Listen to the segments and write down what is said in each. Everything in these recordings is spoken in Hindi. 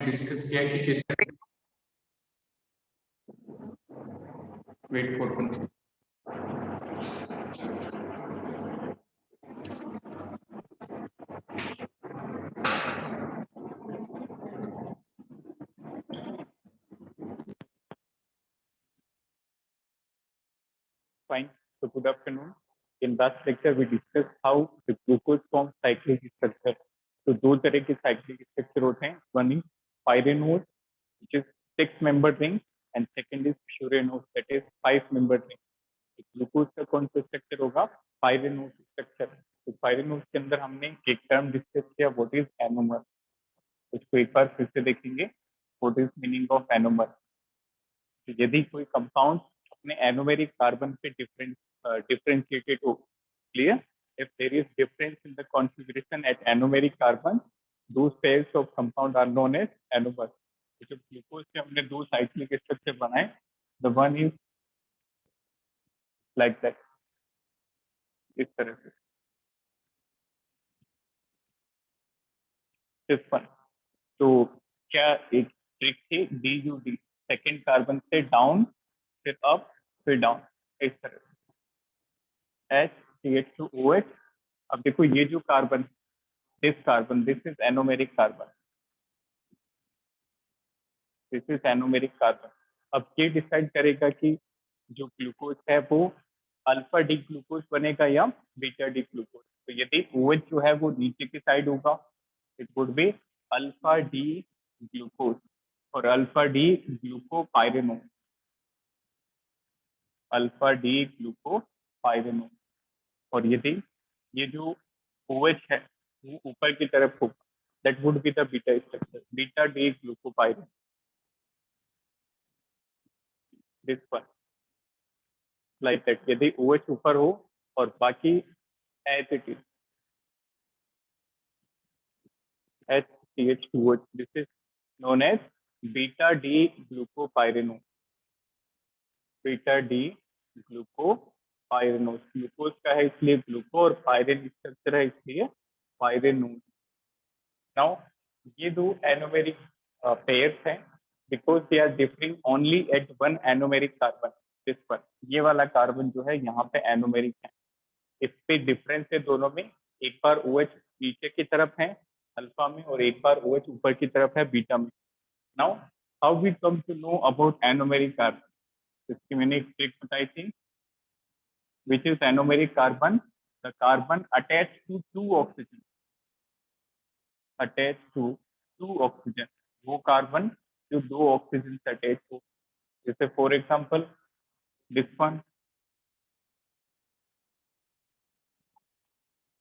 डिस्कस किया कि किस weight for concept Fine. So good afternoon. In last lecture, we discussed how the glucose forms cyclic structure. So दो तरह के cyclic structure होते हैं. One is pyranose, which is 6-membered ring, and second is furanose, that is 5-membered ring. Glucose का कौन सा स्ट्रक्चर होगा? Pyranose structure. तो पायरेनोज के अंदर हमने एक टर्म डिस्कस किया, व्हाट इज एनोमर. उसको एक बार फिर से देखेंगे, what is meaning of anomer. तो यदि कोई कंपाउंड अपने एनोमेरिक कार्बन पे differentiated हो, clear, if there is difference in the configuration at anomeric carbon, those pairs of compound are known as anomers. तो जब ग्लूकोज से हमने दो साइक्लिक स्ट्रक्चर बनाए, the one is like that, इस तरह से. This one. तो क्या एक ट्रिक थी, D U D, second carbon से डाउन, फिर अप, फिर डाउन, इस तरह से. HCH2OH. अब देखो ये जो carbon, this is anomeric carbon, this is anomeric carbon. अब ये डिसाइड करेगा कि जो ग्लूकोज है वो अल्फा डी ग्लूकोज बनेगा या बीटा डी ग्लूकोज. तो यदि OH जो है वो नीचे की साइड होगा, it would be alpha D glucose और alpha D glucopyranose, alpha D glucopyranose. और यदि ये जो OH है वो ऊपर की तरफ होगा, that would be the beta structure, beta D glucopyranose, this one, like that. यदि OH ऊपर हो और बाकी as it is HCH2OH, this is known as beta D glucopyranose, beta D glucopyranose. Glucose का है इसलिए ग्लूको, और पायरेन स्ट्रक्चर है इसलिए पायरेनोज. नाउ ये दो एनोमेरिक पेयर्स हैं, because they are differing only at one anomeric carbon. This one, ये वाला कार्बन जो है यहाँ पे एनोमेरिक है, इस पे डिफरेंस है दोनों में. एक बार OH नीचे की तरफ है अल्फा में, और एक बार OH ऊपर की तरफ है बीटा में. Now how we come to know about anomeric carbon. इसकी मैंने एक ट्रिक बताई थी, which is anomeric carbon, the carbon attached to two oxygen, attached to two oxygen, वो कार्बन जो दो ऑक्सीजन से अटैच हो. जैसे for example this one,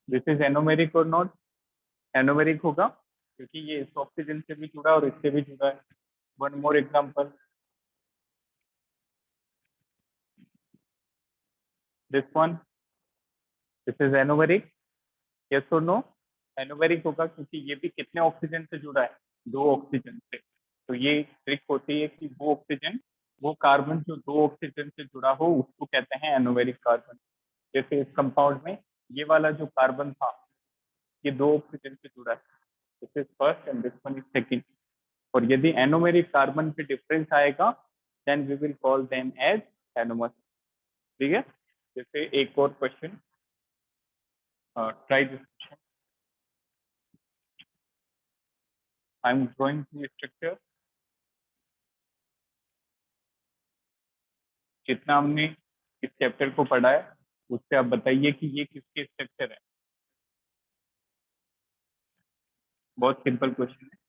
this is anomeric और नॉट. एनोमेरिक होगा क्योंकि ये इस ऑक्सीजन से भी जुड़ा और इससे भी जुड़ा है. One more example, this one, this is anomeric. Yes और नो? एनोमेरिक होगा क्योंकि ये भी कितने ऑक्सीजन से जुड़ा है? दो ऑक्सीजन से. तो ये ट्रिक होती है कि वो ऑक्सीजन, वो कार्बन जो दो ऑक्सीजन से जुड़ा हो उसको कहते हैं एनोमेरिक कार्बन. जैसे इस कंपाउंड में ये वाला जो कार्बन था ये दो ऑक्सीजन से जुड़ा है, this is first and this one is second. और यदि एनोमेरिक कार्बन पे डिफरेंस आएगा then we will call them as anomers. ठीक है. जैसे एक और question, try this question. I am drawing the structure. जितना हमने इस चैप्टर को पढ़ा है उससे आप बताइए कि ये किसके स्ट्रक्चर है. बहुत सिंपल क्वेश्चन है.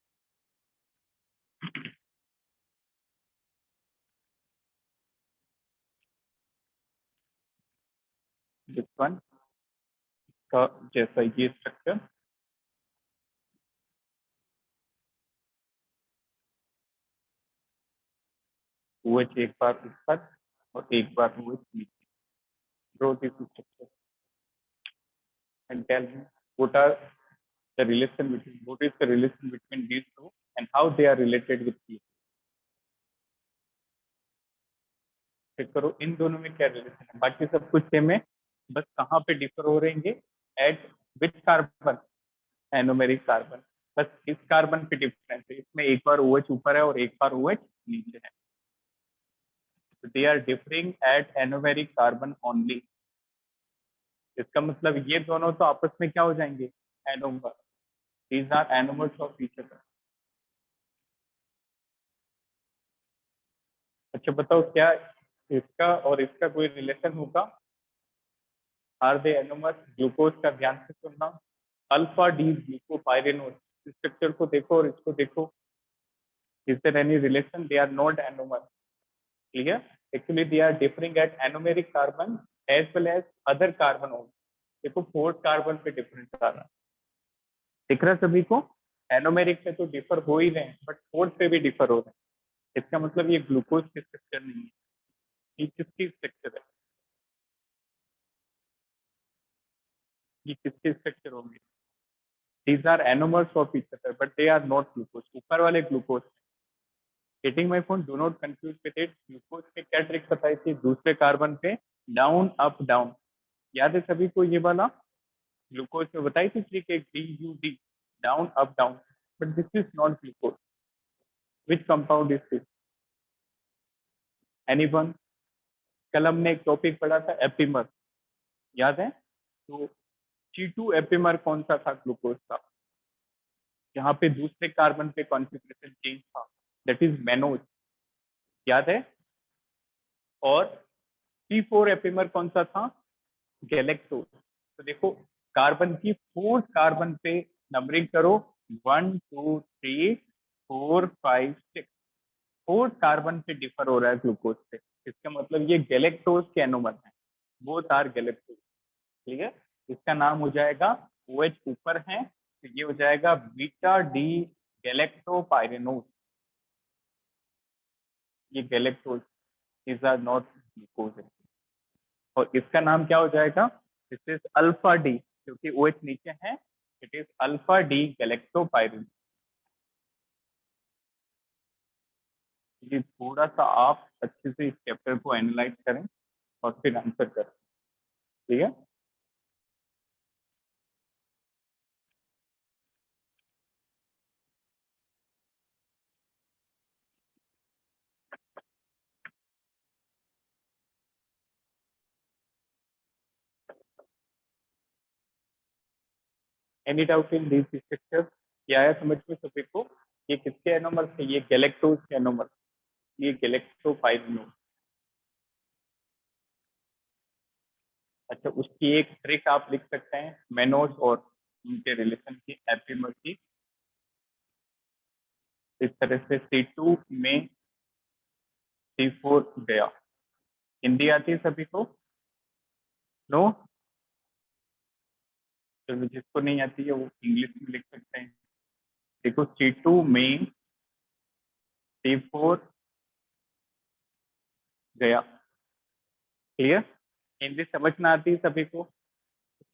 दिस वन का जैसा ये स्ट्रक्चर, OH एक बार ऊपर और एक बार OH नीचे. Draw this structure and tell me what is the relation between these two and how they are related with you. Check करो इन दोनों में क्या रिलेशन है. बाकी सब कुछ सेम है, बस कहाँ पे डिफर हो रहेंगे, eight which carbon, anomeric carbon. बस इस कार्बन पे डिफरेंस है, इसमें एक बार OH ऊपर है और एक बार OH नीचे है। They are differing at anomeric carbon only. इसका मतलब ये दोनों तो आपस में क्या हो जाएंगे, anomer. These are anomers of each other. अच्छा बताओ, क्या इसका और इसका कोई रिलेशन होगा? Are they anomers? ग्लूकोज का ध्यान से सुनना। अल्फा डी ग्लूकोपाइरेनोज, स्ट्रक्चर को देखो और इसको देखो, is there any relation? They are not anomer. Clear? Actually they are differing at anomeric carbon as well as other carbon. देखो फोर्थ कार्बन पे डिफरेंस आ रहा है, दिख रहा है सभी को? एनोमेरिक पे तो डिफर हो ही रहे हैं, बट फोर्थ पे भी डिफर हो रहे हैं। इसका मतलब ये ग्लूकोज की स्ट्रक्चर नहीं है, ये किसकी स्ट्रक्चर है? ये किसके स्ट्रक्चर होंगे? These are anomers of each other but they are not glucose. ऊपर वाले glucose. Getting my point? Do not confuse with it. Glucose पे क्या ट्रिक बताई थी? दूसरे कार्बन पे डाउन अप डाउन, याद है सभी को ये वाला? ग्लूकोज पे बताई थी ट्रिक एक, DUD, down up down. But this is not glucose. Which compound is this? Anyone? कल हमने एक टॉपिक पढ़ा था एपिमर, याद है? तो G2 एपिमर कौन सा था ग्लूकोज का? यहाँ पे दूसरे कार्बन पे कॉन्फ़िगरेशन चेंज था, दैट इज मेनोज, याद है? और C4 एपिमर कौन सा था? गैलेक्टोज। तो देखो, कार्बन की फोर्थ कार्बन पे नंबरिंग करो, 1 2 3 4 5 6। फोर्थ कार्बन पे डिफर हो रहा है ग्लूकोज से, इसका मतलब ये गैलेक्टोज के एनोमर है, बोथ आर गैलेक्टोज। क्लियर? इसका नाम हो जाएगा, OH ऊपर है तो ये हो जाएगा बीटा डी गैलेक्टोपाइरेनोज। ये galactose, is or not glucose. और इसका नाम क्या हो जाएगा? दिस इज अल्फा डी, क्योंकि OH नीचे है, it is alpha D galactopyranose. ये थोड़ा सा आप अच्छे से इस चैप्टर को एनालाइज करें और फिर आंसर करें, ठीक है? Any doubt in these structures? क्या आया समझ में सभी को? ये किसके एनोमर थे? ये गैलेक्टोज के एनोमर, ये गैलेक्टोपाइरेनोज। अच्छा, उसकी एक ट्रिक आप लिख सकते हैं, मेनोज और उनके रिलेशन की, एपिमर की। इस तरह से C2 में C4 गया। हिंदी आती है सभी को? नो? तो जिसको नहीं आती है वो इंग्लिश में लिख सकते हैं। देखो, C2 में C4 गया। क्लियर? हिंदी समझ में आती है सभी को?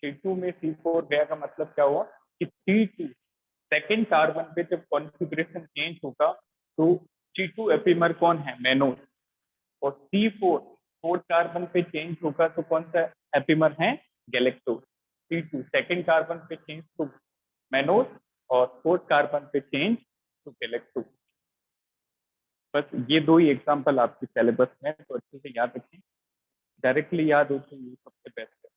C2 में C4 गया का मतलब क्या हुआ कि C2 सेकेंड कार्बन पे जब कॉन्फ़िगरेशन चेंज होगा तो C2 एपिमर कौन है? मेनोज। और C4 फोर्थ कार्बन पे चेंज होगा तो कौन सा एपिमर है? गैलेक्टोज। C2 सेकेंड कार्बन पे चेंज तो मेनोज, और फोर्थ कार्बन पे चेंज तो गैलेक्टोज। बस ये दो ही एग्जांपल आपके सिलेबस में, तो अच्छे से याद रखें। डायरेक्टली याद हो तो ये सबसे बेस्ट है।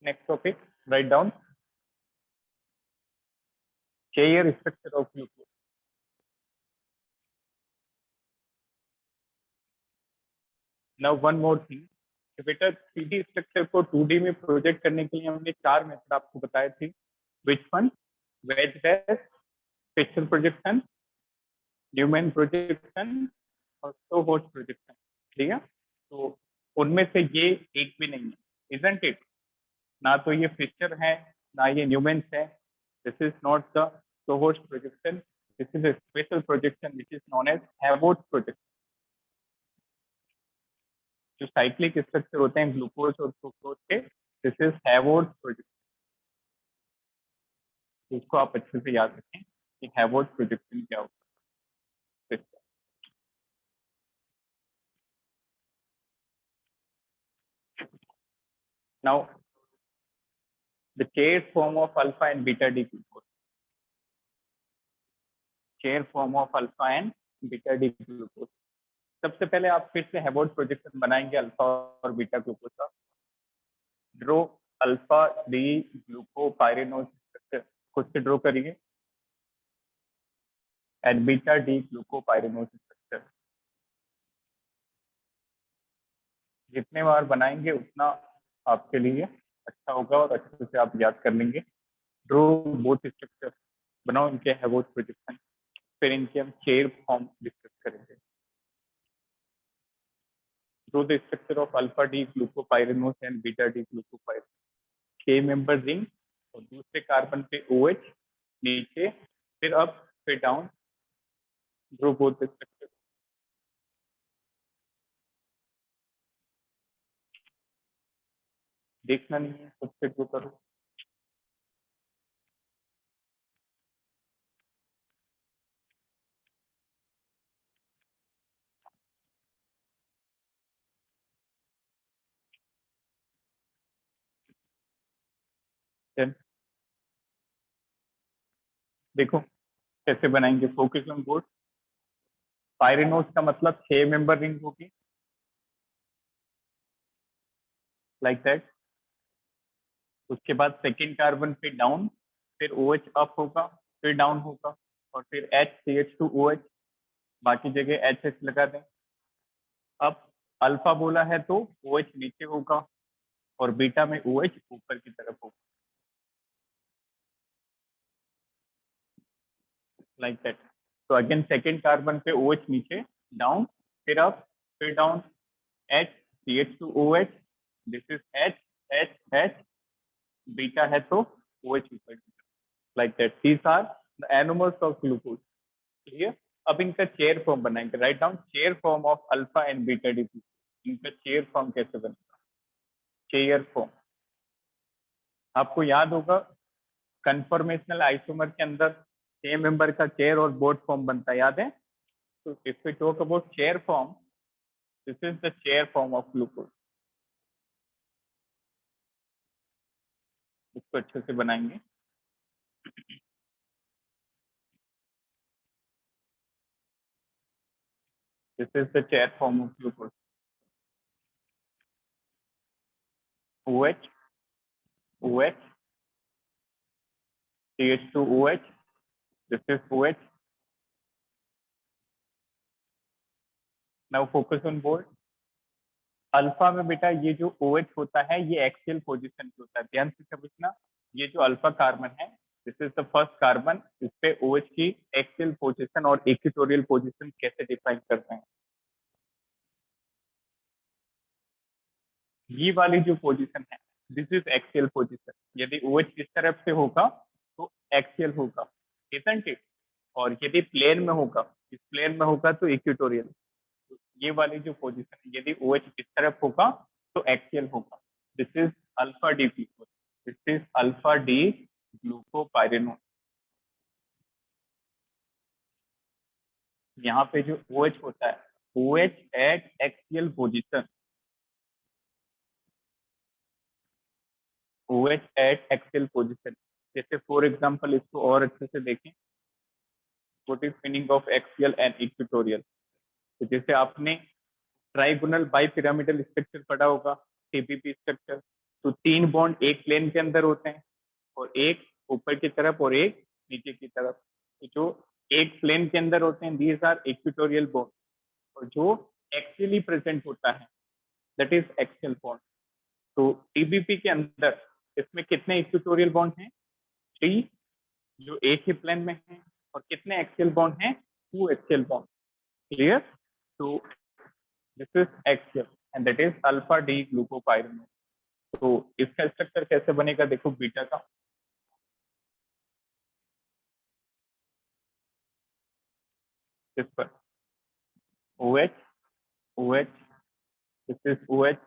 Next topic, write down share structure of glucose. Now one more thing, बेटा 3D स्ट्रक्चर को 2D में प्रोजेक्ट करने के लिए हमने 4 मेथड आपको बताए थे। Which one? Wedge base, special projection, Newman projection और सोहोट प्रोजेक्शन। ठीक है? तो उनमें से ये एक भी नहीं है, इजंट इट? ना तो ये फिशर है, ना ये न्यूमेंस है। दिस इज नॉट द सोहोट projection, this is a special projection which is known as Havort projection। जो साइक्लिक स्ट्रक्चर होते हैं ग्लूकोज और फ्रुक्टोज के, दिस इज हैवोर्ट प्रोजेक्शन। इसको आप अच्छे से याद रखें कि हैवोर्ट प्रोजेक्शन क्या होता है। Now, the chair form of alpha and beta D glucose. Chair form of alpha and beta D glucose. सबसे पहले आप फिर से हेबोट प्रोजेक्शन बनाएंगे अल्फा और बीटा ग्लूकोज का. Draw alpha D glucopyranose structure खुद से ड्रॉ करिए and beta D glucopyranose structure. जितने बार बनाएंगे उतना आपके लिए अच्छा होगा और अच्छे से आप याद कर लेंगे. ड्रो बोथ स्ट्रक्चर, बनाओ इनके हेबोट प्रोजेक्शन, फिर इनके हम चेयर फॉर्म डिस्कस करेंगे. Draw the structure of alpha D glucopyranose and beta D glucopyranose. के मेंबर रिंग और दूसरे कार्बन पे OH नीचे, फिर अप फिर down. Draw both the structure. देखना नहीं है, खुद से ड्रो करो. Then, देखो कैसे बनाएंगे. Focus on board. पायरेनोज का मतलब 6 मेंबर रिंग होगी लाइक दैट. उसके बाद सेकेंड कार्बन पे डाउन, फिर OH अप होगा, फिर डाउन होगा, और फिर HCH2OH. बाकी जगह HH लगा दें. अब अल्फा बोला है तो OH नीचे होगा और बीटा में OH ऊपर की तरफ होगा लाइक दैट. तो अगेन सेकेंड कार्बन पे OH नीचे, डाउन, फिर अप, फिर down. HCH2OH. This is H. Beta है तो OH ऊपर की तरफ like that. These are the anomers of glucose. Clear. अब इनका चेयर फॉर्म बनाएंगे. Write down chair form of alpha and beta D. इनका चेयर फॉर्म कैसे बनेगा. चेयर फॉर्म आपको याद होगा, कन्फॉर्मेशनल आइसोमर के अंदर सेम मेंबर का चेयर और बोर्ड फॉर्म बनता है, याद है. तो if we talk about chair form, this is the chair form of glucose. इसको अच्छे से बनाएंगे. This is the chair form of glucose. OH, OH, CH2OH. This is OH. Now focus on board. Alpha में बेटा ये जो OH होता है ये एक्सियल पोजीशन पे होता है. ध्यान से समझना. ये जो अल्फा कार्बन है, this is the first carbon. इस पे OH की एक्सियल पोजीशन और इक्वेटोरियल पोजीशन कैसे डिफाइन करते हैं. ये वाली जो पोजीशन है, दिस इज एक्सियल पोजीशन. यदि OH इस तरफ से होगा तो एक्सियल होगा, isn't it? और यदि प्लेन में होगा, इस प्लेन में होगा तो इक्वेटोरियल. ये वाली जो पोजीशन है, यदि OH इस तरफ होगा तो एक्सियल होगा. This is alpha D glucose. This is alpha D glucopyranose. यहाँ पे जो OH होता है, OH eight axial position. OH eight axial position. जैसे फॉर एग्जांपल इसको और अच्छे से देखें. What is meaning of axial and equatorial. तो जैसे आपने ट्राइगोनल बाई पिरामिडल स्ट्रक्चर पढ़ा होगा, TPP स्ट्रक्चर. तो 3 बॉन्ड एक प्लेन के अंदर होते हैं और एक ऊपर की तरफ और एक नीचे की तरफ. तो जो एक प्लेन के अंदर होते हैं, दीज आर इक्वेटोरियल बॉन्ड. और जो एक्सियली प्रेजेंट होता है, दैट इज एक्सियल बॉन्ड. तो TPP के अंदर इसमें कितने इक्वेटोरियल बॉन्ड हैं. 3, जो एक ही प्लेन में है. और कितने एक्सियल बॉन्ड हैं. 2 एक्सियल बॉन्ड. क्लियर. तो this is axial and that is alpha D glucopyranose. तो इसका स्ट्रक्चर कैसे बनेगा, देखो बीटा का. इस पर OH, OH, this is OH,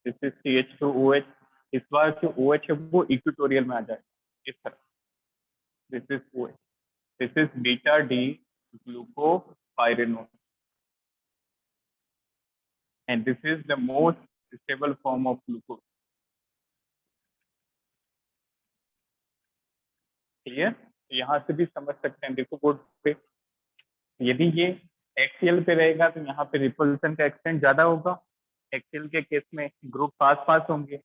this is CH2OH. इस बार जो OH है वो इक्वेटोरियल में आ जाए इस तरह. This is OH. This is beta D glucopyranose and this is the most stable form of glucose. Clear? यहाँ से भी समझ सकते हैं, देखो बोर्ड पे यदि ये एक्सियल पे रहेगा तो यहाँ पे रिपल्सन का एक्सटेंट ज्यादा होगा, एक्सियल के केस में ग्रुप पास पास होंगे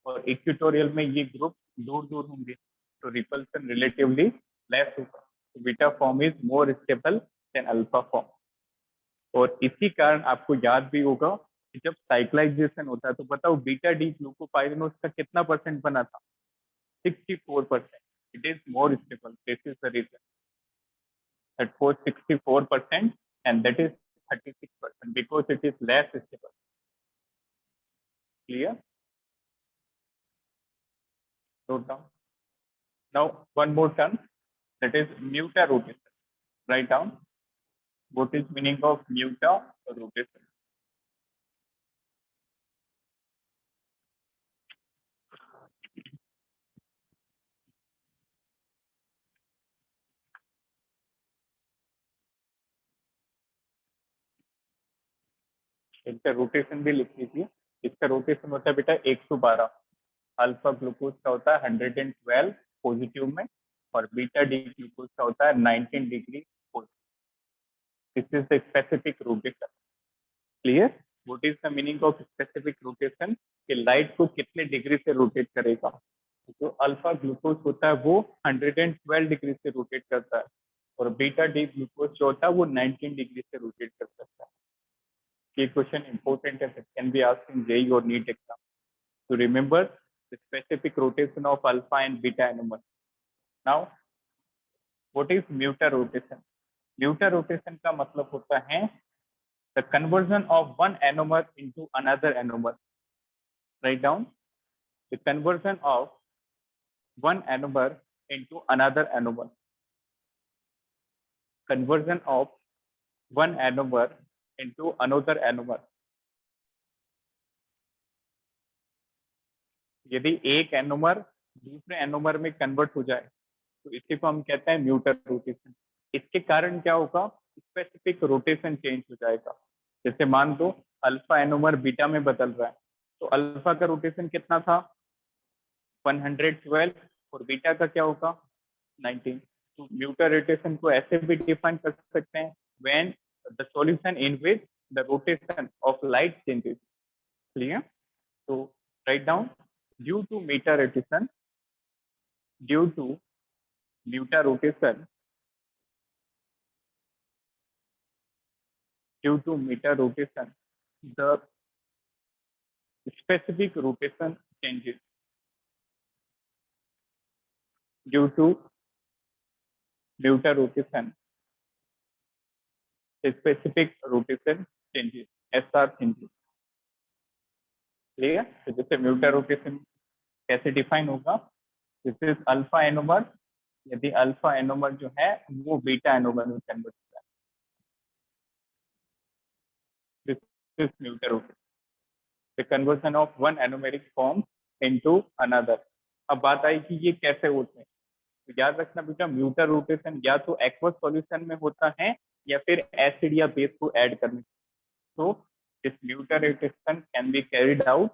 और इक्वेटोरियल में ये ग्रुप दूर दूर होंगे, तो रिपल्सन रिलेटिवली लेस होगा। Beta form is more stable then alpha form. और इसी कारण आपको याद भी होगा कि जब साइक्लाइजेशन होता है तो बताओ बीटा डी ग्लूकोपाइरेनोज का कितना परसेंट बना था? 64%। It is more stable, this is the reason that was 64% and that is 36% because it is less stable. Clear? Note down. Now one more term, that is mutarotation. Write down what is meaning of mutarotation. इसका रोटेशन भी लिख लीजिए। इसका रोटेशन होता है बेटा 112, अल्फा ग्लूकोज का होता है 112 पॉजिटिव में और बीटा डी ग्लूकोज का होता है 19 degree positive. This is the specific rotation. Clear? What is the meaning of specific rotation? कि लाइट को कितने डिग्री से रोटेट करेगा। जो अल्फा ग्लूकोज होता है वो 112 डिग्री से रोटेट करता है और बीटा डी ग्लूकोज जो होता है वो 19 डिग्री से रोटेट कर सकता है। ये क्वेश्चन इंपॉर्टेंट है, can be asked in JEE और नीट एग्जाम। तो remember the specific rotation of alpha and beta anomer. Now what is mutarotation? Mutarotation का मतलब होता है the conversion of one anomer into another anomer. Write down the conversion of one anomer into another anomer. Conversion of one anomer into another anomer. यदि एक एनोमर दूसरे एनोमर में कन्वर्ट हो जाए तो इसी को हम कहते हैं म्यूटर रोटेशन। इसके कारण क्या होगा? स्पेसिफिक रोटेशन चेंज हो जाएगा। जैसे मान लो अल्फा एनोमर बीटा में बदल रहा है तो अल्फा का रोटेशन कितना था? 112 और बीटा का क्या होगा? 19। तो म्यूटर रोटेशन को ऐसे भी डिफाइन कर सकते हैं when the solution in which the rotation of light changes. Clear? तो write down due to mutarotation, due to mutarotation, due to mutarotation the specific rotation changes. Due to mutar rotation, specific rotation changes, SR changes. Clear? तो जैसे म्यूटर रोटेशन कैसे डिफाइन होगा? दिस इज अल्फा एनोमर, यदि अल्फा एनोमर जो है वो बीटा एनोमर में कन्वर्ट होता है, this is mutarotation, the conversion of one anomeric form into another. अब बात आई कि ये कैसे होते हैं। तो याद रखना बेटा म्यूटर रोटेशन या तो एक्वस सॉल्यूशन में होता है या फिर एसिड या बेस को ऐड करने। तो this mutarotation can be carried out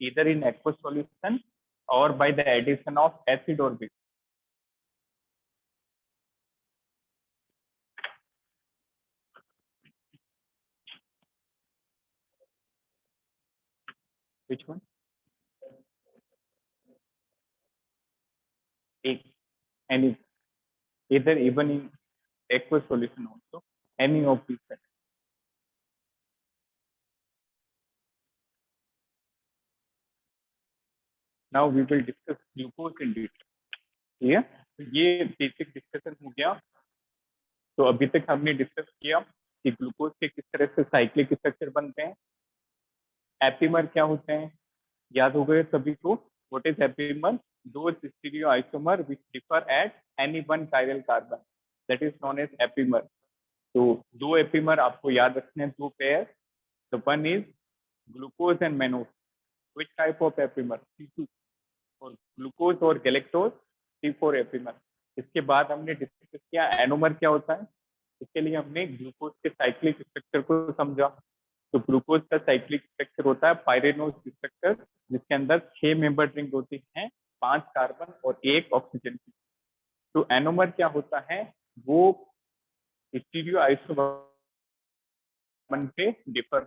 either in aqueous solution or by the addition of acid or base. Which one? Any, either even in aqueous solution also, any of these. Now we will discuss glucose in detail. ठीक है? तो ये बेसिक डिस्कशन हो गया। तो अभी तक हमने डिस्कस किया कि ग्लूकोज के किस तरह से साइक्लिक स्ट्रक्चर बनते हैं, एपिमर क्या होते हैं, याद हो गए सभी को। What is epimer? Those stereoisomer which differ at any one chiral carbon, that is known as epimer. तो दो एपिमर आपको याद रखने हैं, दो pair. The one is glucose and mannose, which type of epimer? C2। और ग्लूकोज और गैलेक्टोज C4 एपिमर। इसके बाद हमने डिस्कस किया एनोमर क्या होता है। इसके लिए हमने ग्लूकोज के साइक्लिक स्ट्रक्चर को समझा। तो ग्लूकोज का साइक्लिक स्ट्रक्चर होता है पायरेनोज स्ट्रक्चर, जिसके अंदर 6 मेंबर रिंग होती हैं, 5 कार्बन और 1 ऑक्सीजन की। तो एनोमर क्या होता है, वो स्टीरियो आइसोमर पे डिफर।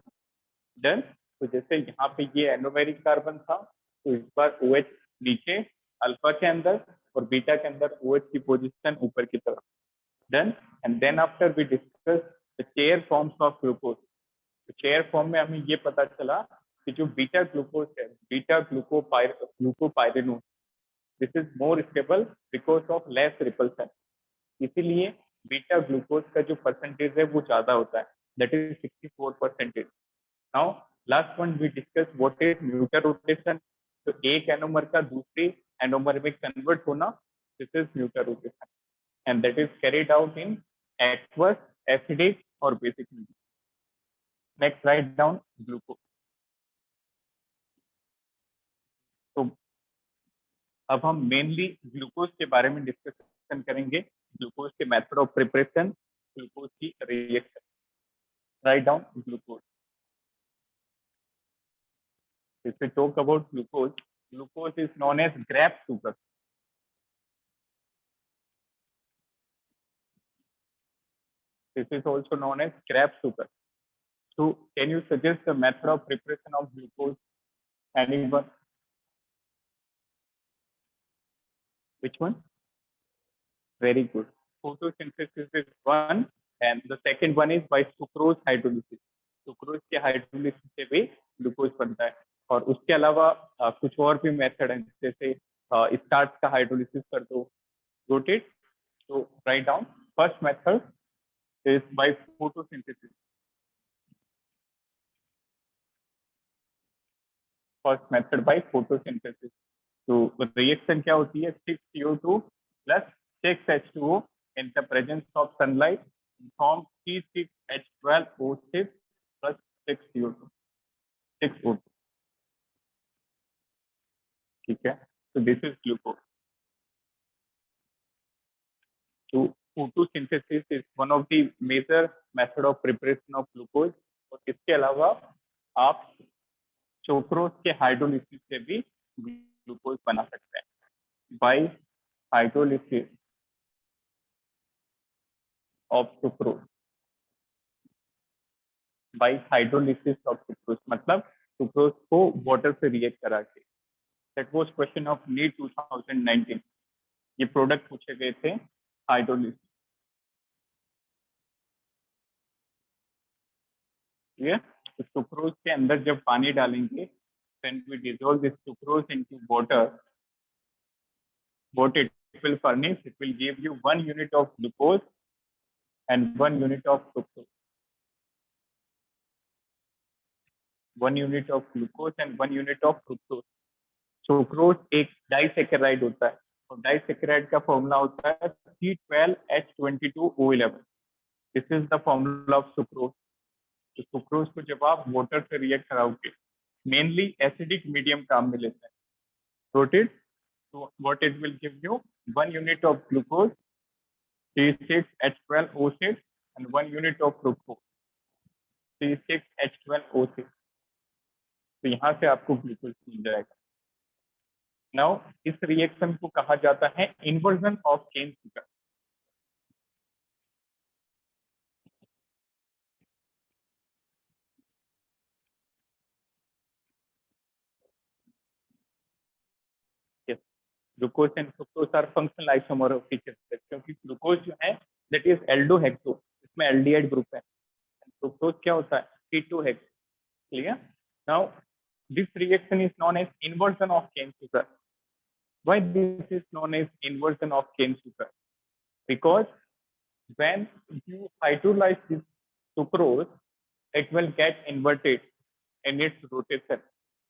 डन। तो जैसे यहाँ पे ये एनोमेरिक कार्बन था, तो इस बार OH नीचे अल्फा के अंदर और बीटा के अंदर OH की पोजीशन ऊपर की तरफ। Done. And then after we discuss the chair forms of glucose. तो चेयर फॉर्म में हमें ये पता चला कि जो बीटा ग्लूकोज है, beta glucopyranose, this is more stable because of less repulsion. इसीलिए बीटा ग्लूकोज का जो परसेंटेज है वो ज्यादा होता है, that is 64%। Now last one we discuss what is mutarotation. तो एक एनोमर का दूसरी एनोमर में कन्वर्ट होना, this is mutarotation, and that is carried out in aqueous, acidic और basic medium. Next write down glucose. तो अब हम मेनली ग्लूकोज के बारे में डिस्कशन करेंगे, ग्लूकोज के मेथड ऑफ प्रिपरेशन, ग्लूकोज की reaction. Right down glucose. If we talk about glucose, glucose is known as graph sugar. This is also known as graph sugar. So, can you suggest the method of preparation of glucose? Anyone? Which one? Very good. Photosynthesis is one, and the second one is by sucrose hydrolysis. Sucrose के हाइड्रोलिसिस से भी ग्लूकोज बनता है। और उसके अलावा कुछ और भी मेथड है, जैसे स्टार्च का हाइड्रोलिसिस कर दो, रोटेट। तो write down first method is by photosynthesis. First method by photosynthesis. तो reaction क्या होती है, 6CO2 plus 6H2O in the presence of sunlight form C6H12O6 plus 6CO2, 6O2. ठीक है, so this is glucose. So photosynthesis is one of the major method of preparation of glucose. और इसके अलावा आप सुक्रोज के हाइड्रोलिसिस से भी ग्लूकोज बना सकते हैं, by hydrolysis of sucrose. By hydrolysis of sucrose मतलब सुक्रोज को वाटर से रिएक्ट करा के। That was question of NEET 2019। ये प्रोडक्ट पूछे गए थे हाइड्रोलिसिस। ठीक है, तो सुक्रोज के अंदर जब पानी डालेंगे, when we dissolve this sucrose into water, what it will furnish, it will give you 1 unit of glucose and 1 unit of fructose. 1 unit of glucose and 1 unit of fructose. Sucrose एक डाइसेकेराइड होता है, और डाइसेकेराइड का फॉर्मूला होता है C12H22O11। This is the formula of sucrose. तो सुक्रोज को जब आप वाटर से रिएक्ट कराओगे, मेनली एसिडिक मीडियम काम में लेते हैं, रोटेड। तो what it will give you, 1 unit of glucose C6H12O6 and 1 unit of fructose C6H12O6। तो यहाँ से आपको ग्लूकोज मिल जाएगा। नाउ इस रिएक्शन को कहा जाता है inversion of cane sugar. Glucose and fructose are functional isomer of each other, क्योंकि ग्लूकोज जो है दैट इज एल्डोहेक्सो, इसमें एल्डिहाइड ग्रुप है। फ्रुक्टोज क्या होता है, ketohexose. Clear? Now this reaction is known as inversion of cane sugar. Why this is known as inversion of cane sugar? Because when you hydrolyze this sucrose, it will get inverted in its rotation.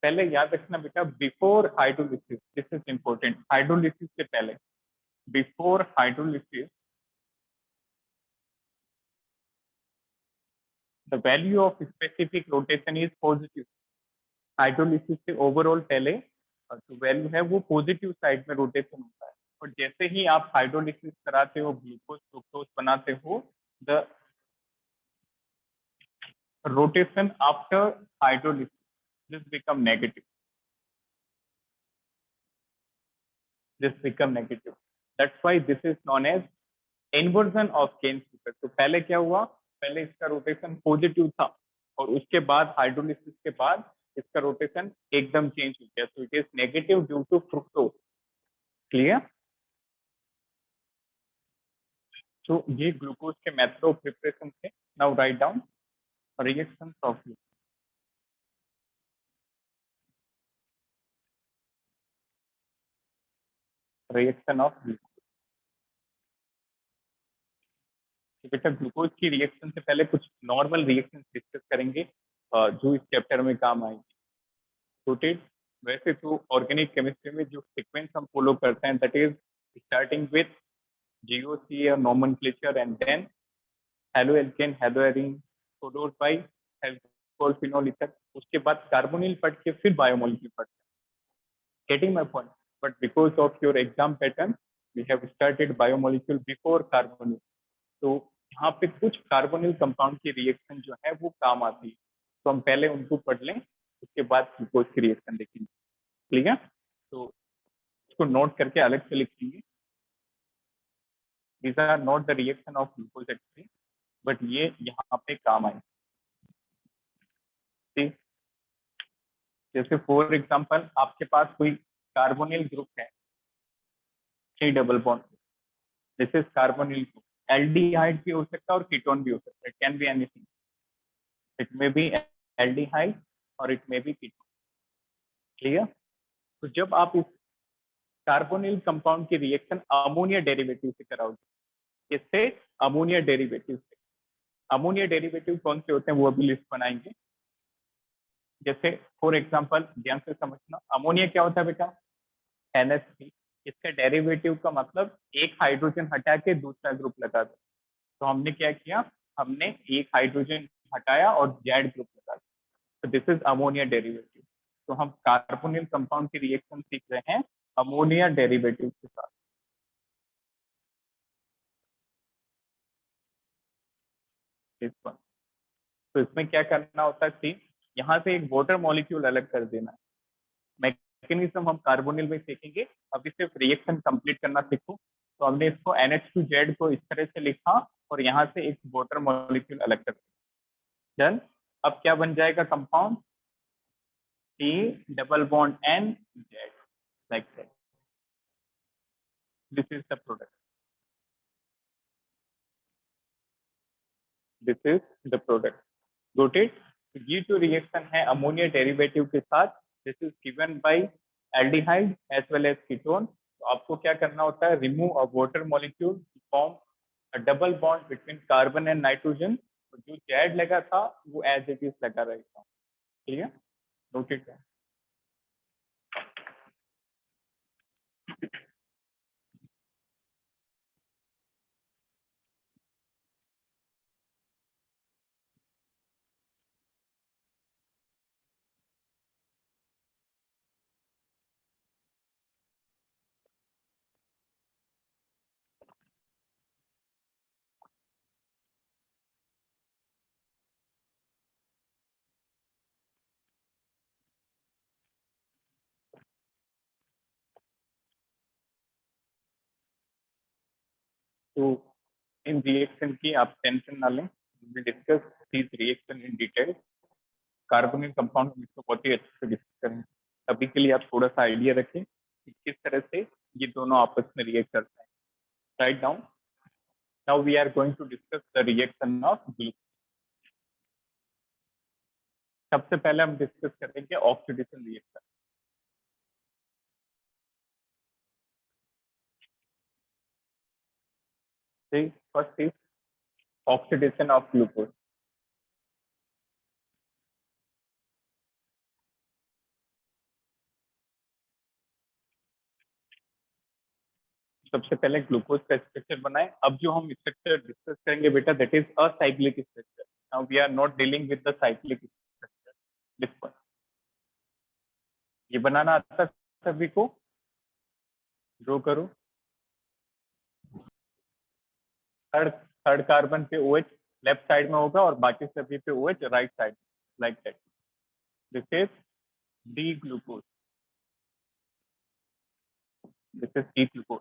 पहले याद रखना बेटा, before hydrolysis, this is important, hydrolysis से पहले, before hydrolysis the value of specific rotation is positive. Hydrolysis से ओवरऑल पहले जो वैल्यू है वो पॉजिटिव साइड में रोटेशन होता है, और जैसे ही आप हाइड्रोलिसिस कराते हो, ग्लूकोज फ्रुक्टोज बनाते हो, the rotation after hydrolysis this become negative, this become negative। That's why this is known as inversion of cane sugar. तो पहले क्या हुआ, पहले इसका रोटेशन पॉजिटिव था और उसके बाद हाइड्रोलिसिस के बाद इसका रोटेशन एकदम चेंज हो गया, तो it is negative due to fructose. Clear? तो ये ग्लूकोज के मेथड ऑफ प्रिपरेशन थे। Now write down reactions of reaction of glucose. बेटा ग्लूकोज की रिएक्शन से पहले कुछ नॉर्मल रिएक्शन डिस्कस करेंगे जो इस चैप्टर में काम आएंगे। नोटेड? वैसे तो ऑर्गेनिक केमिस्ट्री में जो सीक्वेंस हम फॉलो करते हैं that is starting with GOC or nomenclature and then haloalkane, haloarine, followed by alcohol, phenol ether. उसके बाद कार्बोनिल पढ़ के फिर बायोमोलिक्यूल पढ़ते हैं। Getting my point? But because of your exam pattern, we have started biomolecule before carbonyl. तो यहाँ पे कुछ कार्बोनिल कंपाउंड की रिएक्शन जो है वो काम आती है, तो हम पहले उनको पढ़ लें, उसके बाद ग्लूकोज की रिएक्शन देखेंगे। ठीक है? तो इसको नोट करके अलग से लिखेंगे। These are not the reaction of glucose actually, but ये यहाँ पे काम आए। ठीक? जैसे फॉर एग्जांपल आपके पास कोई कार्बोनिल ग्रुप है, 3 double bond, this is carbonyl group. Aldehyde भी हो सकता है और कीटोन भी हो सकता है, can be anything, it may be aldehyde और it may be ketone. Clear? तो जब आप इस कार्बोनिल कंपाउंड की रिएक्शन अमोनिया डेरिवेटिव से कराओगे, इससे अमोनिया डेरिवेटिव से, अमोनिया डेरिवेटिव कौन से होते हैं वो अभी लिस्ट बनाएंगे। जैसे फॉर एग्जांपल ध्यान से समझना, अमोनिया क्या होता है बेटा? NH3। इसका डेरिवेटिव का मतलब एक हाइड्रोजन हटा के दूसरा ग्रुप लगा दो। तो हमने क्या किया, हमने एक हाइड्रोजन हटाया और जेड ग्रुप लगा दिया, तो दिस इज अमोनिया डेरिवेटिव। तो हम कार्बोनिल कंपाउंड की रिएक्शन सीख रहे हैं अमोनिया डेरिवेटिव के साथ। इस पर तो इसमें क्या करना होता है, सी यहाँ से एक वाटर मॉलिक्यूल अलग कर देना है। मैकेनिज्म हम कार्बोनिल में सीखेंगे, अभी सिर्फ रिएक्शन कंप्लीट करना सीखो। तो हमने इसको NH2Z को इस तरह से लिखा और यहाँ से एक वाटर मॉलिक्यूल अलग कर दिया। डन। अब क्या बन जाएगा compound? C double bond NZ, like that. This is the product, this is the product. Got it? ये जो रिएक्शन है अमोनिया डेरिवेटिव के साथ, this is given by aldehyde as well as ketone. तो आपको क्या करना होता है, remove a water molecule, form a double bond between carbon and nitrogen. तो जो जेड लगा था वो एज इट इज लगा रहेगा। ठीक है? Note it. तो इन रिएक्शन की आप टेंशन ना लें, we discuss this reaction in detail. Carbonyl compound हम इसको बहुत ही अच्छे से डिस्कस करेंगे। अभी के लिए आप थोड़ा सा आइडिया रखें कि किस तरह से ये दोनों आपस में रिएक्ट करते हैं। Write down. Now we are going to discuss the reaction of glucose. सबसे पहले हम डिस्कस करेंगे oxidation reaction. First is oxidation of glucose. सबसे पहले ग्लूकोज का स्ट्रक्चर बनाए। अब जो हम स्ट्रक्चर डिस्कस करेंगे बेटा that is acyclic structure. Now we are not dealing with the cyclic structure. This one, ये बनाना आता है सभी को? ड्रॉ करो। थर्ड थर्ड कार्बन पे OH लेफ्ट साइड में होगा और बाकी सभी पे OH right side, like that. This is D glucose, this is D glucose.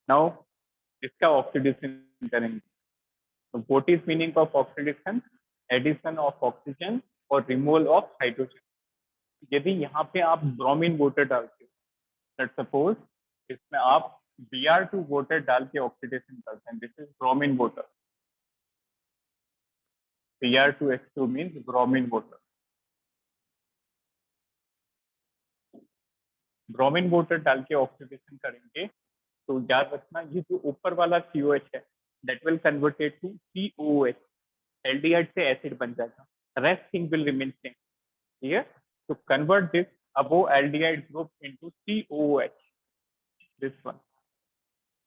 Now इसका ऑक्सीडेशन करेंगे। तो what is meaning of oxidation? Addition of oxygen और रिमूवल ऑफ हाइड्रोजन। यदि यहाँ पे आप ब्रोमीन वाटर डालते हो, लेट्स सपोज इसमें आप Br2 वाटर डाल के ऑक्सीडेशन करते हैं, this is bromine water. Br2H2 means bromine water. Bromine water डाल के ऑक्सीडेशन करेंगे तो याद रखना ये जो ऊपर वाला COH है that will converted to COOH, aldehyde से एसिड बन जाएगा, rest thing will remain same. Clear? तो convert this above aldehyde group into COOH, this one.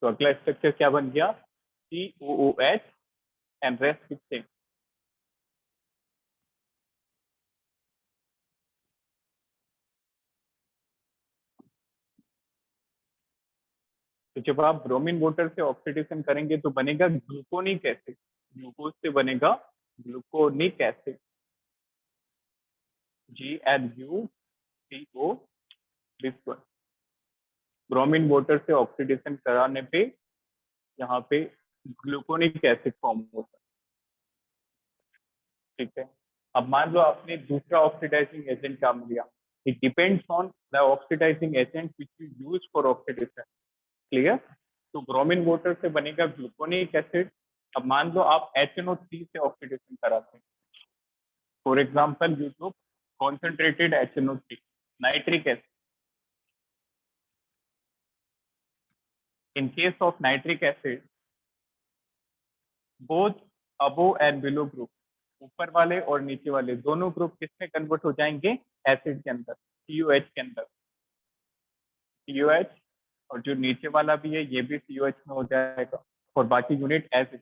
तो अगला स्ट्रक्चर क्या बन गया? COOH and rest will same. तो जब आप ब्रोमीन वाटर से ऑक्सीडेशन करेंगे तो बनेगा ग्लूकोनिक एसिड, ग्लूकोज से बनेगा gluconic acid, GNUCO, this one. Bromine water से ऑक्सीडेशन कराने पे यहाँ पे ग्लूकोनिक एसिड फॉर्म होता है। ठीक है, अब मान लो आपने दूसरा ऑक्सीडाइजिंग एजेंट काम लिया, it depends on the oxidising agent which you use for oxidation. Clear? तो ब्रोमीन वाटर से बनेगा ग्लूकोनिक एसिड। अब मान लो आप HNO3 से ऑक्सीडेशन कराते हैं, for example you to concentrated HNO3, nitric acid. In case of nitric acid both above and below group, ऊपर वाले और नीचे वाले दोनों ग्रुप किसमें कन्वर्ट हो जाएंगे? एसिड के अंदर, COH के अंदर। COH और जो नीचे वाला भी है ये भी COH में हो जाएगा और बाकी unit acid.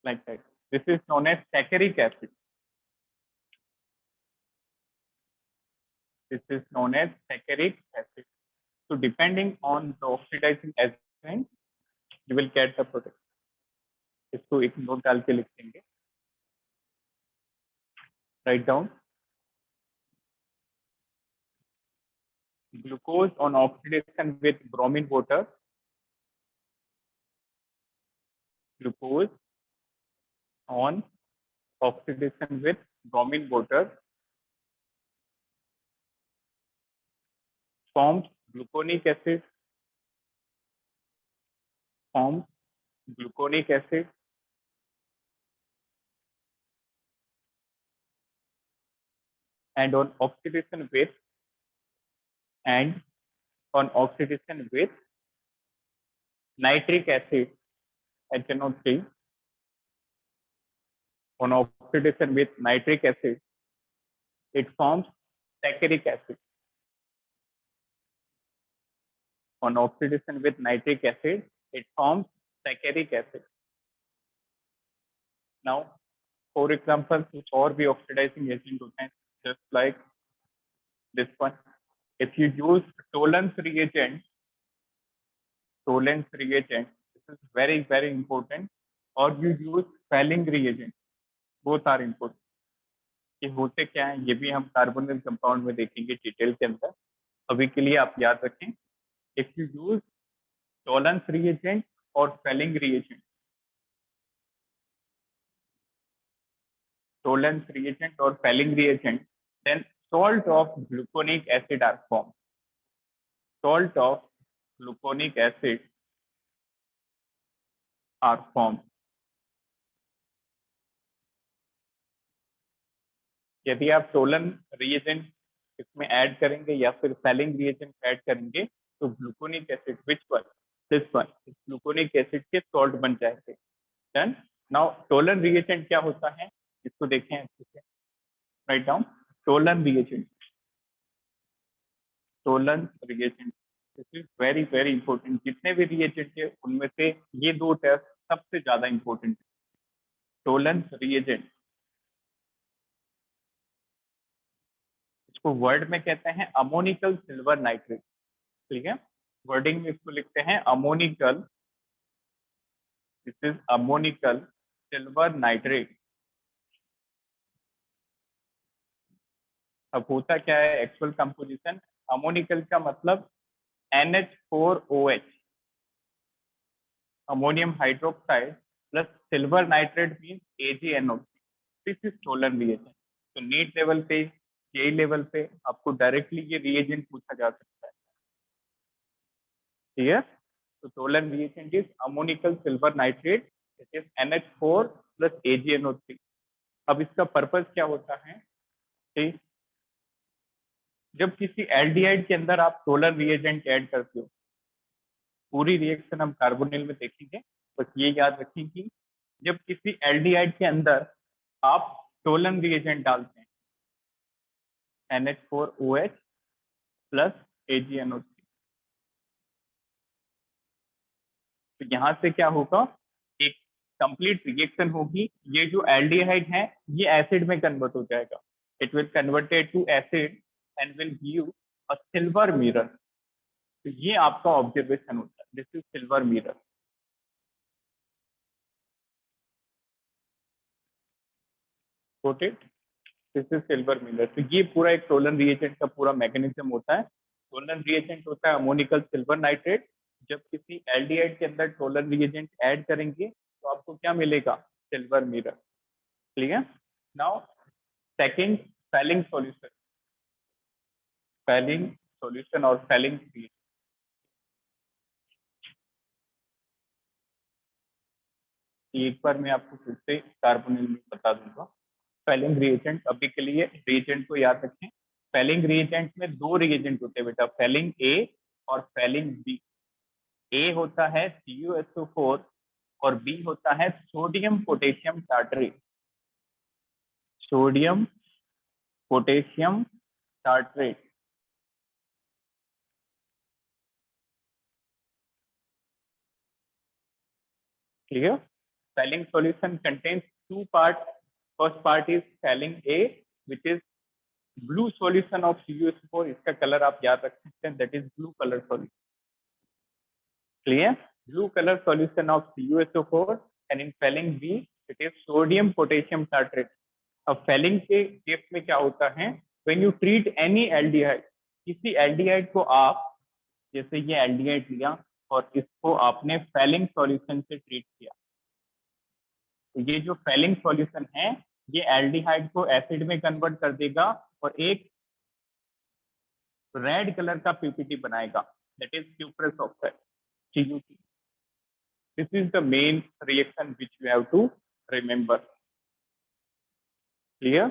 Like that, this is known as saccharic acid, this is known as saccharic acid. So depending on the oxidizing agent, you will get the product. इसको एक नोट डाल के लिख देंगे, write down glucose on oxidation with bromine water, glucose on oxidation with bromine water forms gluconic acid, forms gluconic acid and on oxidation with and on oxidation with nitric acid HNO3, on oxidation with nitric acid it forms saccharic acid, on oxidation with nitric acid it forms saccharic acid. Now for example कुछ और भी oxidizing agent होते हैं, just like this one. If you use Tollens reagent, this is very important, or you use Fehling reagent, both are important. ये होते क्या है ये भी हम कार्बोनिल कंपाउंड में देखेंगे डिटेल के अंदर। अभी के लिए आप याद रखें, if you use Tollens reagent और फेलिंग रिएजेंट, टोलेंस रिएजेंट और Fehling reagent, then salt of gluconic acid are formed. Salt of gluconic acid are formed. यदि आप टोलन रिएजेंट इसमें ऐड करेंगे या फिर फेलिंग रिएजेंट ऐड करेंगे तो gluconic acid which one, this one, gluconic acid के सॉल्ट बन जाएंगे। देन नाउ टोलन रिएजेंट क्या होता है इसको देखें अच्छे से, write down Tollens reagent, Tollens reagent, this is very important. जितने भी रिएजेंट है उनमें से ये दो टेस्ट सबसे ज्यादा इंपॉर्टेंट है। टोलन रिएजेंट इसको वर्ड में कहते हैं अमोनिकल सिल्वर नाइट्रेट। ठीक है, वर्डिंग में इसको लिखते हैं ammoniacal, this is ammoniacal silver nitrate. अब होता क्या है एक्चुअल कंपोजिशन, अमोनिकल का मतलब NH4OH, ammonium hydroxide plus silver nitrate mean AgNO3, this is Tollens reagent. तो नीट लेवल पे, जेई लेवल पे आपको डायरेक्टली ये रिएजेंट पूछा जा सकता है, ठीक है। तो Tollens reagent is ammoniacal silver nitrate, it is NH4 plus AgNO3। अब इसका पर्पस क्या होता है, ठीक, जब किसी एल्डिहाइड के अंदर आप टोलन रिएजेंट ऐड करते हो, पूरी रिएक्शन हम कार्बोनिल में देखेंगे, बस ये याद रखें कि जब किसी एल्डिहाइड के अंदर आप टोलन रिएजेंट डालते हैं NH4OH प्लस AgNO3, तो यहाँ से क्या होगा, एक कंप्लीट रिएक्शन होगी, ये जो एल्डिहाइड है ये एसिड में कन्वर्ट हो जाएगा, it will converted to acid and will give a silver mirror. तो ये आपका ऑब्जर्वेशन होता है, this is silver mirror, got it, this is silver mirror. तो ये पूरा एक टोलन रिएजेंट का पूरा मैकेनिज्म होता है। टोलन रिएजेंट होता है अमोनिकल सिल्वर नाइट्रेट, जब किसी एल्डिहाइड के अंदर टोलन रिएजेंट ऐड करेंगे तो आपको क्या मिलेगा, silver mirror, clear. Now second, Fehling solution, Fehling solution और फेलिंग रिएजेंट। एक बार मैं आपको फिर से कार्बोनिल में बता दूंगा। फेलिंग रिएजेंट, अभी के लिए रिएजेंट को याद रखें, फेलिंग रिएजेंट में दो रिएजेंट होते हैं बेटा, फेलिंग ए और फेलिंग बी। ए होता है CuSO4 और बी होता है sodium potassium tartrate, sodium potassium tartrate, clear। Saline solution contains two parts, first part is saline A which is blue solution of CuSO4, इसका कलर आप याद रख सकते हैं, that is blue color solution, clear, blue color solution of CuSO4, and in saline B it is sodium potassium tartrate। अब फेलिंग के केस में क्या होता है, when you treat any aldehyde, किसी एल्डिहाइड को आप, जैसे ये एल्डिहाइड लिया और इसको आपने फेलिंग सॉल्यूशन से ट्रीट किया, तो ये जो फेलिंग सॉल्यूशन है ये एल्डिहाइड को एसिड में कन्वर्ट कर देगा और एक रेड कलर का पीपीटी बनाएगा, that is cuprous oxide, CuC। This is the main reaction which you have to remember, clear.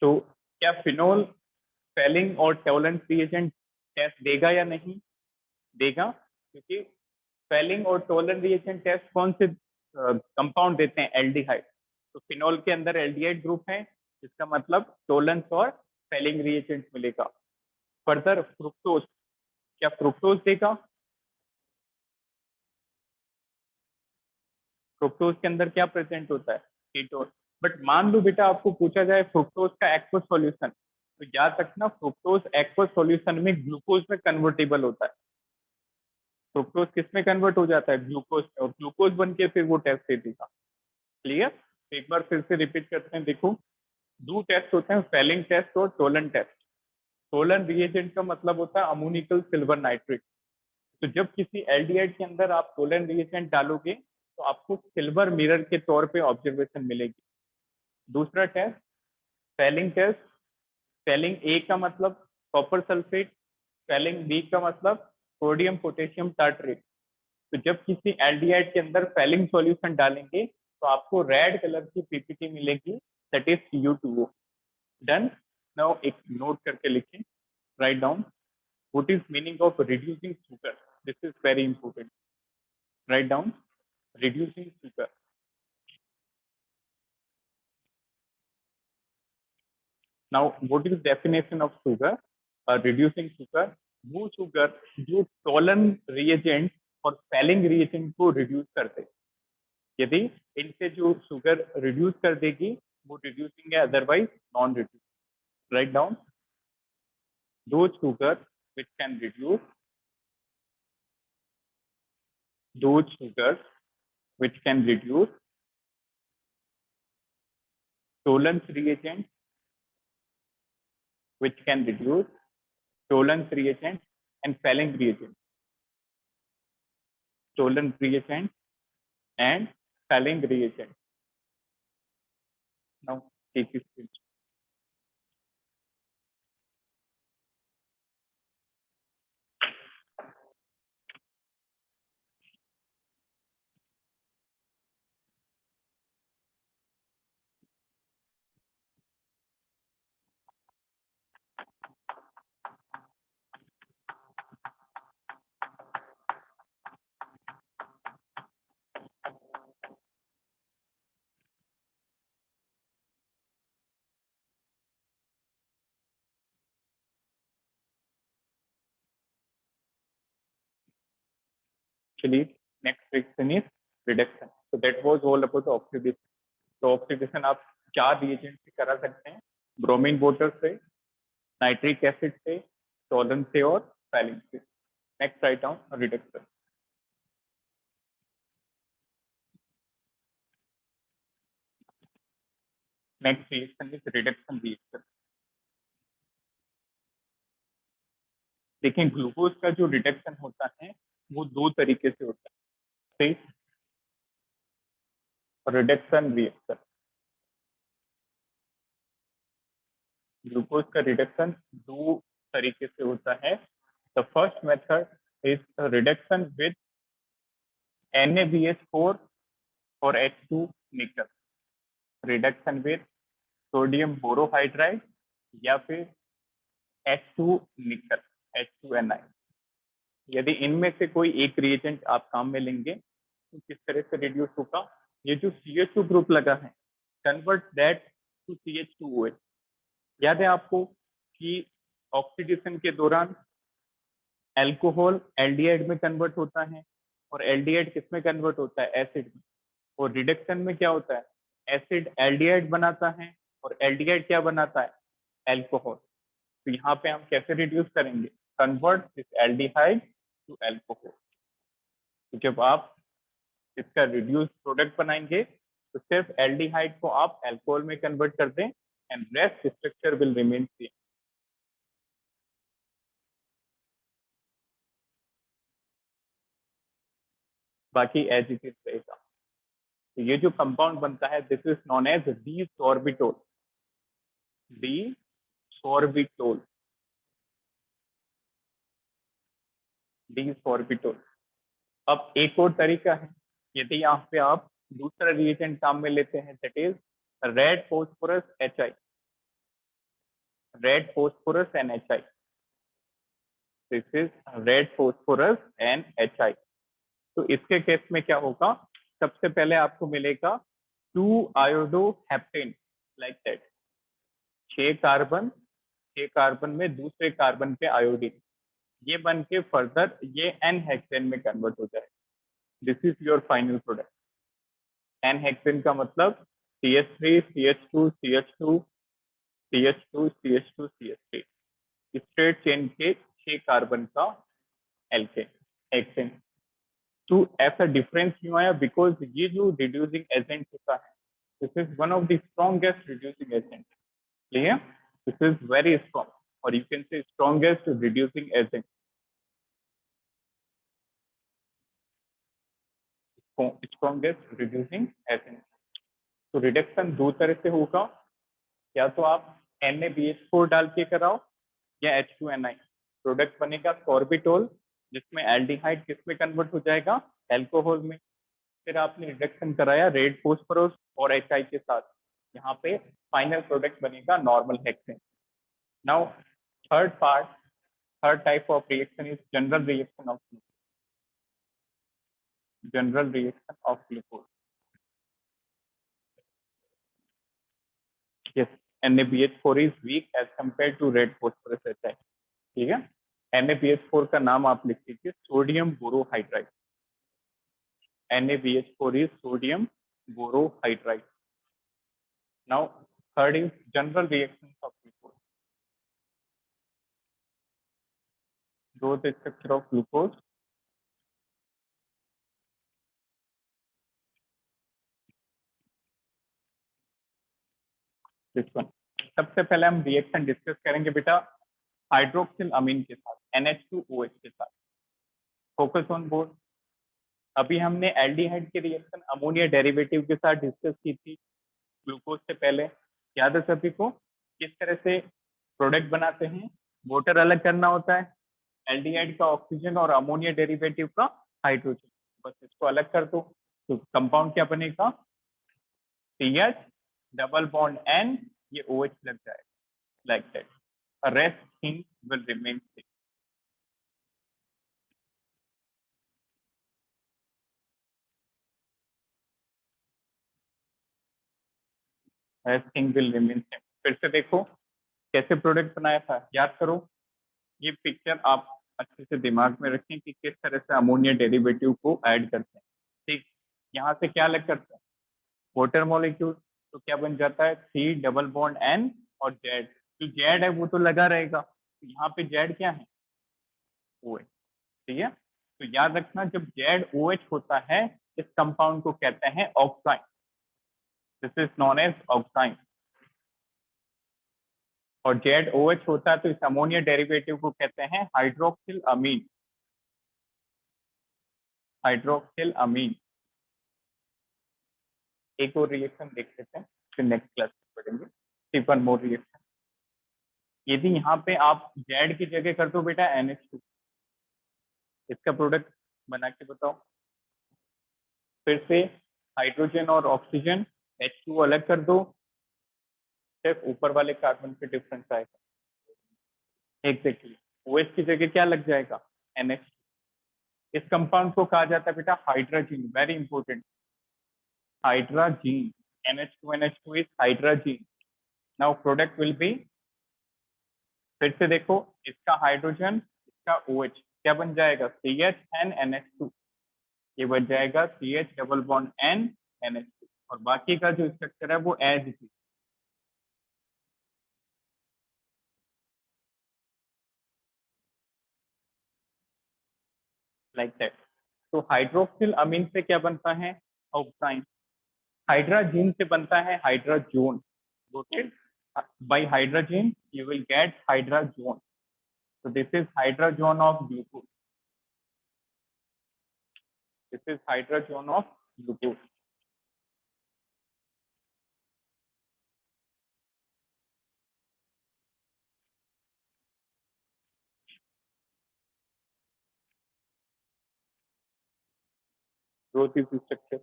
तो क्या फिनोल फेलिंग और टोलेंस रिएजेंट टेस्ट देगा या नहीं देगा, क्योंकि फेलिंग और टोलेंस रिएजेंट टेस्ट कौन से कंपाउंड देते हैं, एल्डिहाइड। तो फिनोल के अंदर एल्डिहाइड ग्रुप है, इसका मतलब टोलेंस और फेलिंग रिएजेंट मिलेगा। फर्दर फ्रुक्टोज, क्या फ्रुक्टोज देगा, फ्रुक्टोज के अंदर क्या प्रेजेंट होता है, कीटोन। बट मान लो बेटा आपको पूछा जाए फ्रुक्टोज का एक्वस सॉल्यूशन, तो याद रखना फ्रुक्टोज एक्वस सॉल्यूशन में ग्लूकोज में कन्वर्टेबल होता है। फ्रुक्टोज किस में कन्वर्ट हो जाता है, ग्लूकोज में, और ग्लूकोज बन के फिर वो टेस्ट दे देगा, क्लियर। एक बार फिर से रिपीट करते हैं, देखो दो टेस्ट होते हैं, फेलिंग टेस्ट और टोलन टेस्ट। टोलन रिएजेंट का मतलब होता है अमोनिकल सिल्वर नाइट्रेट, तो जब किसी एल्डिहाइड के अंदर आप टोलन रिएजेंट डालोगे तो आपको सिल्वर मिरर के तौर पे ऑब्जर्वेशन मिलेगी। दूसरा test Fehling test, Fehling A का मतलब कॉपर सल्फेट, फेलिंग बी का मतलब सोडियम पोटेशियम टार्टरेट। तो जब किसी एल्डिहाइड के अंदर फेलिंग सॉल्यूशन डालेंगे तो आपको रेड कलर की पीपीटी मिलेगी, that is Cu2O। Done. Now एक नोट करके लिखें, write down, what is meaning of reducing sugar, this is very important, write down, reducing sugar. Now what is definition of sugar, reducing sugar, वो शुगर जो टोलन रिएजेंट और फेलिंग रिएजेंट को रिड्यूस करते, यदि इनसे जो शुगर रिड्यूस कर देगी वो रिड्यूसिंग है, otherwise non reduce. Write down, दो sugar which can reduce, those sugars which can reduce Tollens reagent which can reduce, Tollens reagent and Fehling reagent. Tollens reagent and Fehling reagent. Now take this picture. Actually, next reaction is reduction. So that was all about the oxidation. तो ऑक्सीडेशन आप चार रिएजेंट से करा सकते हैं, ब्रोमीन वाटर से, नाइट्रिक एसिड से, टॉलन से और फैलिन से. Next write down reduction. Next reaction is reduction reaction. देखिए ग्लूकोज का जो रिडक्शन होता है वो दो तरीके से होता है. Reduction reaction. ग्लूकोज का रिडक्शन दो तरीके से होता है. The first method is reduction with NaBH4 और H2 निकल. रिडक्शन विद सोडियम बोरोहाइड्राइड या फिर H2 निकल, H2Ni. यदि इनमें से कोई एक रिएजेंट आप काम में लेंगे तो किस तरह से रिड्यूस होगा. ये जो CH2 ग्रुप लगा है, कन्वर्ट दैट टू CH2OH. याद है आपको कि ऑक्सीडेशन के दौरान एल्कोहल एल्डिहाइड में कन्वर्ट होता है और एल्डिहाइड किस में कन्वर्ट होता है, एसिड में. और रिडक्शन में क्या होता है, एसिड एल्डिहाइड बनाता है और एल्डिहाइड क्या बनाता है, एल्कोहल. तो यहाँ पे हम कैसे रिड्यूस करेंगे, convert this aldehyde to alcohol. तो जब आप इसका रिड्यूस प्रोडक्ट बनाएंगे तो सिर्फ एल्डिहाइड को आप एल्कोहल में कन्वर्ट कर दें and rest structure will remain same. बाकी एज इट इज रहेगा. तो ये जो कंपाउंड बनता है this is known as D sorbitol. D sorbitol. D sorbitol. अब एक और तरीका है, यदि यहाँ पे आप दूसरा रिएजेंट काम में लेते हैं that is red phosphorus HI. Red phosphorus and HI. This is red phosphorus and HI. तो इसके केस में क्या होगा, सबसे पहले आपको मिलेगा 2 आयोडोहेप्टेन लाइक दैट. 6 कार्बन, 6 कार्बन में दूसरे कार्बन पे आयोडीन, ये बन के फर्दर ये एन हेक्सेन में कन्वर्ट हो जाए. This is your final product. N hexane का मतलब CH3 CH2 CH2 CH2 CH2 CH3. Straight chain के 6 कार्बन का एल्केन हेक्सेन. तो ऐसा डिफरेंस क्यों आया, बिकॉज ये जो रिड्यूसिंग एजेंट होता है this is one of the strongest reducing agent. Clear, this is very strong और you can say strongest reducing agent. Strongest reducing agent. तो रिडक्शन दो तरह से होगा, या तो आप NaBH4 डाल के कराओ या H2Ni. प्रोडक्ट बनेगा सॉर्बिटोल जिसमें एल्डिहाइड किस में कन्वर्ट हो जाएगा, एल्कोहल में. फिर आपने रिडक्शन कराया रेड फोस्फोरस और HI के साथ, यहाँ पे फाइनल प्रोडक्ट बनेगा normal hexane. Now third part, third type of reaction is general reaction of general reaction of glucose. Yes, NaBH4 is weak as compared to red phosphorus HI. ठीक है, NaBH4 का नाम आप लिख लीजिए sodium borohydride. NaBH4 is sodium borohydride. Now, third is general reactions of glucose. Growth structure of glucose. This one. सबसे पहले हम रिएक्शन डिस्कस करेंगे बेटा हाइड्रोक्सिल अमीन के साथ NH2OH के साथ। Focus on board. अभी हमने एल्डिहाइड के रिएक्शन अमोनिया डेरिवेटिव के साथ डिस्कस की थी ग्लूकोज से पहले। याद है सभी को किस तरह से प्रोडक्ट बनाते हैं? वाटर अलग करना होता है, एल्डिहाइड का ऑक्सीजन और अमोनिया डेरिवेटिव का हाइड्रोजन, बस इसको अलग कर दो तो कंपाउंड क्या बनेगा? CH डबल बॉन्ड N, ये OH लग जाएगा like that. Rest thing will remain same. Rest thing will remain same. फिर से देखो कैसे प्रोडक्ट बनाया था, याद करो। ये पिक्चर आप अच्छे से दिमाग में रखें कि किस तरह से अमोनिया डेरिवेटिव को ऐड करते हैं। ठीक, यहाँ से क्या अलग करते हैं? Water molecule. तो क्या बन जाता है? C डबल बॉन्ड N और Z। जो Z है वो तो लगा रहेगा, तो यहाँ पे Z क्या है? OH। ठीक है, तो याद रखना जब ZOH होता है इस कंपाउंड को कहते हैं oxime. This is known as oxime. और ZOH होता है तो इस अमोनिया डेरिवेटिव को कहते हैं हाइड्रोक्सिल अमीन। हाइड्रोक्सिल अमीन। एक और रिएक्शन देख लेते हैं, फिर नेक्स्ट क्लास में पढ़ेंगे। One more reaction. यदि यहाँ पे आप Z की जगह कर दो बेटा NH2, इसका प्रोडक्ट बना के बताओ। फिर से हाइड्रोजन और ऑक्सीजन H2 अलग कर दो, सिर्फ ऊपर वाले कार्बन पे डिफरेंस आएगा। एग्जैक्टली, OH की जगह क्या लग जाएगा? NH। इस कंपाउंड को कहा जाता है बेटा hydrazine. Very important, hydrazine. NH2NH2 is hydrazine. Now product will be, फिर से देखो इसका हाइड्रोजन, इसका OH क्या बन जाएगा? CH and NH2। ये बन जाएगा CH double bond N NH2। और बाकी का जो स्ट्रक्चर है वो as it is like that. तो हाइड्रोक्सिल अमीन से क्या बनता है? ऑक्साइन। हाइड्राजीन से बनता है hydrazone. Noted, by hydrogen you will get hydrazone. So this is hydrazone of glucose. This is hydrazone of glucose. Growth is the structure.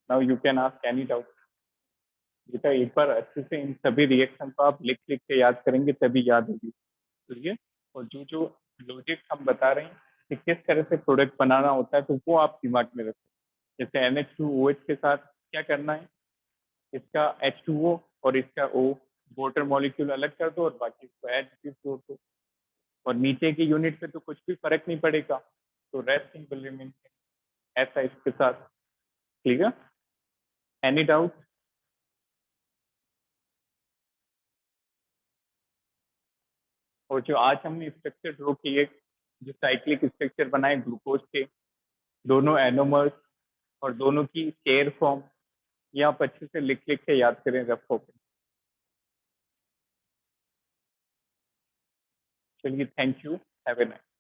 Now you can ask any doubt. बेटा एक बार अच्छे से इन सभी रिएक्शन को आप लिख लिख के याद करेंगे तभी याद होगी। ठीक है, और जो जो लॉजिक हम बता रहे हैं कि किस तरह से प्रोडक्ट बनाना होता है तो वो आप दिमाग में रखें। जैसे NH2OH के साथ क्या करना है? इसका H2O और इसका O वाटर मॉलिक्यूल अलग कर दो और बाकी इसको एज इट इज जोड़ दो, और नीचे की यूनिट पे तो कुछ भी फर्क नहीं पड़ेगा, तो रेस्टिंग विल रिमेन ऐसा इसके साथ। ठीक है, एनी डाउट? और जो आज हमने स्ट्रक्चर ड्रॉ किए, जो साइक्लिक स्ट्रक्चर बनाए ग्लूकोज के, दोनों एनोमर्स और दोनों की केयर फॉर्म, ये आप अच्छे से लिख लिख के याद करें रफ होकर। चलिए, thank you, have a nice.